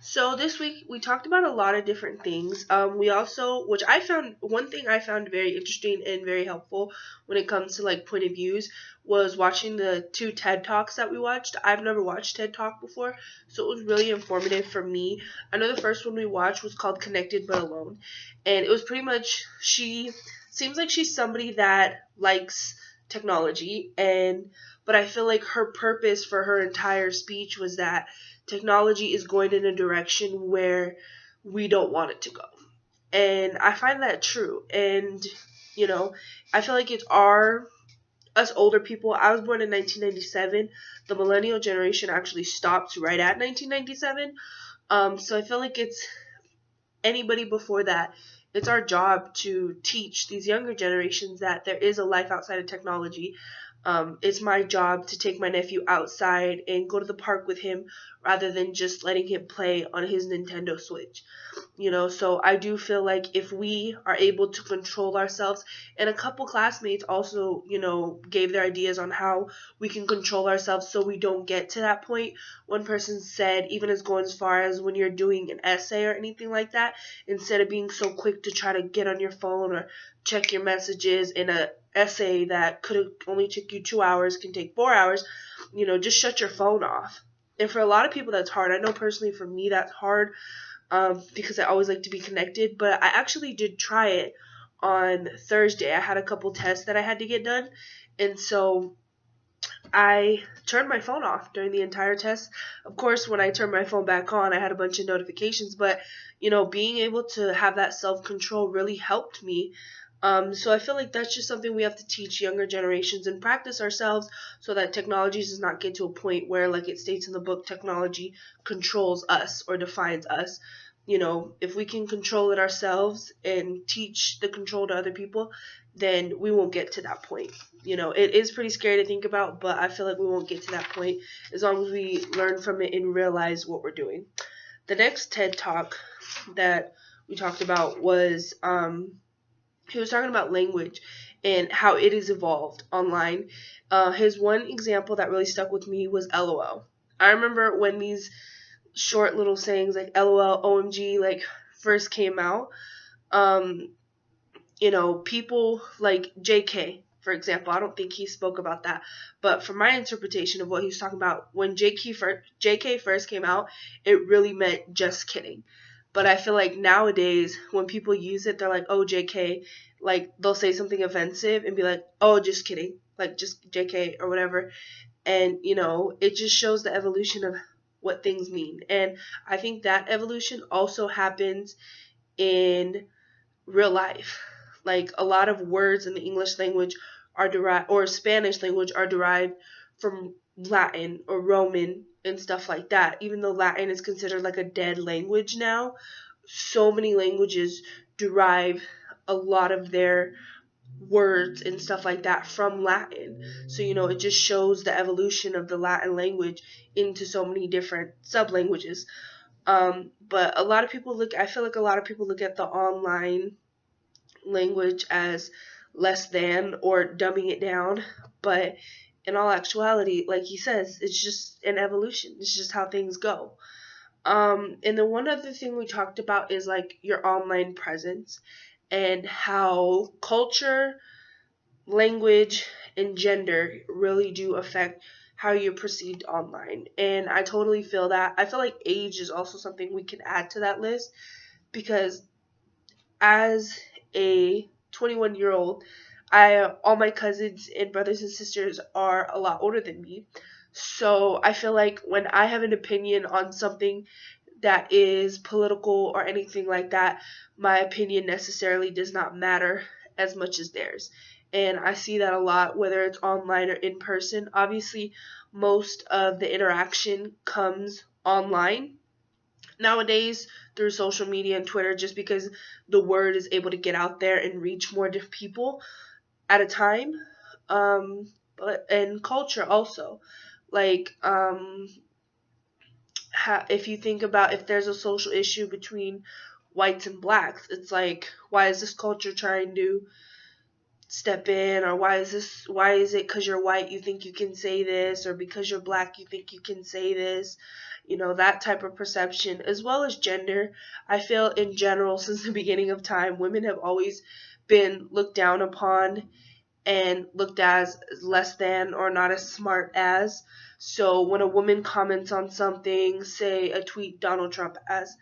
So this week we talked about a lot of different things. We also, which I found, one thing I found very interesting and very helpful when it comes to like point of views was watching the two TED Talks that we watched. I've never watched TED Talk before, so it was really informative for me. I know the first one we watched was called Connected But Alone, and it was pretty much, she seems like she's somebody that likes technology, and but I feel like her purpose for her entire speech was that technology is going in a direction where we don't want it to go. And I find that true. And, you know, I feel like it's us older people. I was born in 1997. The millennial generation actually stopped right at 1997. So I feel like it's anybody before that. It's our job to teach these younger generations that there is a life outside of technology. It's my job to take my nephew outside and go to the park with him rather than just letting him play on his Nintendo Switch. So I do feel like if we are able to control ourselves, and a couple classmates also gave their ideas on how we can control ourselves so we don't get to that point. One person said, even as going as far as when you're doing an essay or anything like that, instead of being so quick to try to get on your phone or check your messages in a essay that could have only took you 2 hours can take 4 hours, just shut your phone off. And for a lot of people that's hard. I know personally for me that's hard, because I always like to be connected. But I actually did try it on Thursday. I had a couple tests that I had to get done, and so I turned my phone off during the entire test. Of course, when I turned my phone back on, I had a bunch of notifications, but being able to have that self control really helped me. So I feel like that's just something we have to teach younger generations and practice ourselves so that technology does not get to a point where, like it states in the book, technology controls us or defines us. If we can control it ourselves and teach the control to other people, then we won't get to that point. It is pretty scary to think about, but I feel like we won't get to that point as long as we learn from it and realize what we're doing. The next TED Talk that we talked about was he was talking about language and how it has evolved online. His one example that really stuck with me was LOL. I remember when these short little sayings like LOL, OMG, like first came out. Um, People like JK, for example, I don't think he spoke about that. But from my interpretation of what he was talking about, when JK first came out, it really meant just kidding. But I feel like nowadays, when people use it, they're like, oh, JK. Like, they'll say something offensive and be like, oh, just kidding. Like, just JK or whatever. And, it just shows the evolution of what things mean. And I think that evolution also happens in real life. Like a lot of words in the English language are derived, or Spanish language are derived from Latin or Roman and stuff like that. Even though Latin is considered like a dead language now, so many languages derive a lot of their words and stuff like that from Latin. So, it just shows the evolution of the Latin language into so many different sub languages. But I feel like a lot of people look at the online language as less than or dumbing it down. But in all actuality, like he says, it's just an evolution. It's just how things go. And then one other thing we talked about is like your online presence and how culture, language, and gender really do affect how you're perceived online. And I totally feel that. I feel like age is also something we can add to that list because as a 21-year-old, I all my cousins and brothers and sisters are a lot older than me. So I feel like when I have an opinion on something that is political or anything like that, my opinion necessarily does not matter as much as theirs. And I see that a lot, whether it's online or in person. Obviously, most of the interaction comes online nowadays through social media and Twitter just because the word is able to get out there and reach more different people at a time. But and culture also, like if you think about if there's a social issue between whites and blacks, it's like, why is this culture trying to step in, or why is it because you're white you think you can say this, or because you're black you think you can say this. that type of perception, as well as gender. I feel in general, since the beginning of time, women have always been looked down upon and looked as less than or not as smart as. So when a woman comments on something, say a tweet Donald Trump has,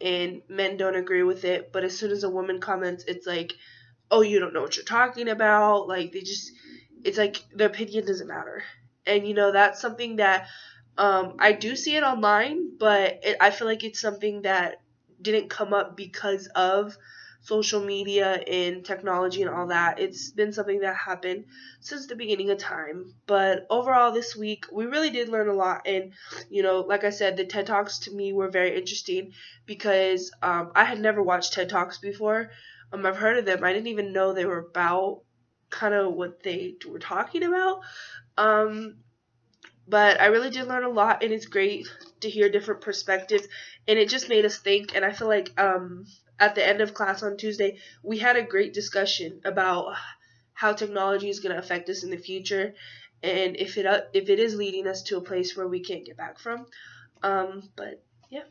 and men don't agree with it, but as soon as a woman comments, it's like, oh, you don't know what you're talking about. Like, it's like their opinion doesn't matter. And, that's something that I do see it online, but I feel like it's something that didn't come up because of social media and technology and all that. It's been something that happened since the beginning of time. But overall, this week, we really did learn a lot. And, like I said, the TED Talks to me were very interesting because I had never watched TED Talks before. I've heard of them. I didn't even know they were about kind of what they were talking about. Um, but I really did learn a lot, and it's great to hear different perspectives, and it just made us think. And I feel like at the end of class on Tuesday, we had a great discussion about how technology is going to affect us in the future, and if it is leading us to a place where we can't get back from. But yeah.